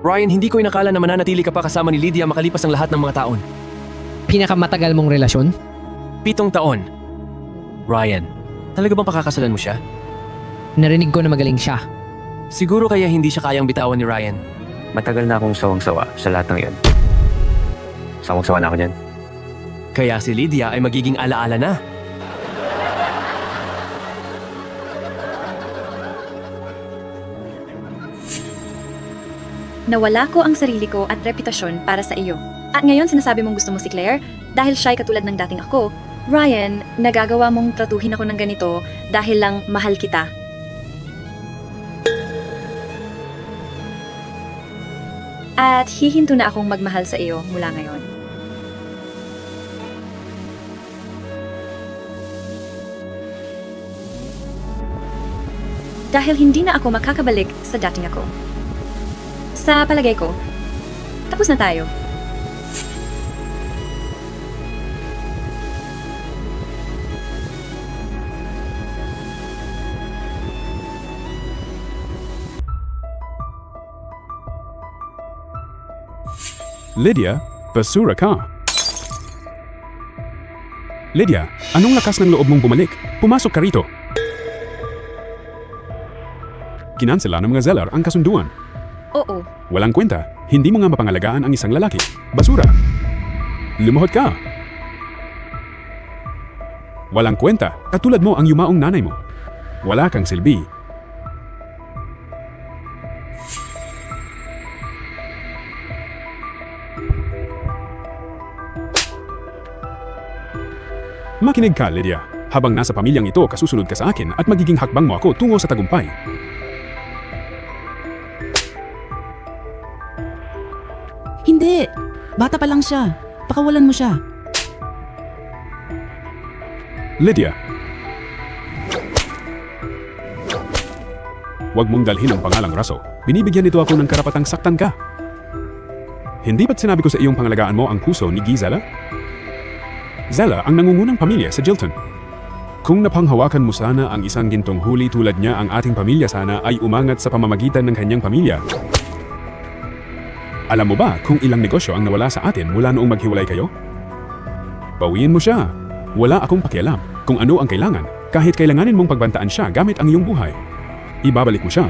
Ryan, hindi ko inakala na mananatili ka pa kasama ni Lydia makalipas ang lahat ng mga taon. Pinakamatagal mong relasyon? 7 taon. Ryan, talaga bang pakakasalan mo siya? Narinig ko na magaling siya. Siguro kaya hindi siya kayang bitawan ni Ryan. Matagal na akong sawang-sawa sa lahat ng iyon. Sawang-sawa na ako dyan. Kaya si Lydia ay magiging alaala na. Nawala ko ang sarili ko at reputasyon para sa iyo. At ngayon sinasabi mong gusto mo si Claire dahil siya'y katulad ng dating ako. Ryan, nagagawa mong tratuhin ako ng ganito dahil lang mahal kita. At hihinto na akong magmahal sa iyo mula ngayon. Dahil hindi na ako makakabalik sa dating ako. Sa palagay ko, tapos na tayo. Lydia, basura ka. Lydia, anong lakas ng loob mong bumalik? Pumasok ka rito. Kinansela ng mga Zeller ang kasunduan. Oo. Walang kwenta, hindi mo nga mapangalagaan ang isang lalaki. Basura. Lumuhod ka. Walang kwenta, katulad mo ang yumaong nanay mo. Wala kang silbi. Makinig ka, Lydia. Habang nasa pamilyang ito, kasusunod ka sa akin at magiging hakbang mo ako tungo sa tagumpay. Hindi! Bata pa lang siya. Pakawalan mo siya. Lydia. Huwag mong dalhin ang pangalang Raso. Binibigyan nito ako ng karapatang saktan ka. Hindi ba't sinabi ko sa iyong pangalagaan mo ang puso ni Gisela? Zella ang nangungunang pamilya sa Jilton. Kung napanghawakan mo sana ang isang gintong huli tulad niya, ang ating pamilya sana ay umangat sa pamamagitan ng kanyang pamilya. Alam mo ba kung ilang negosyo ang nawala sa atin mula noong maghiwalay kayo? Bawiin mo siya. Wala akong pakialam kung ano ang kailangan, kahit kailanganin mong pagbantaan siya gamit ang iyong buhay. Ibabalik mo siya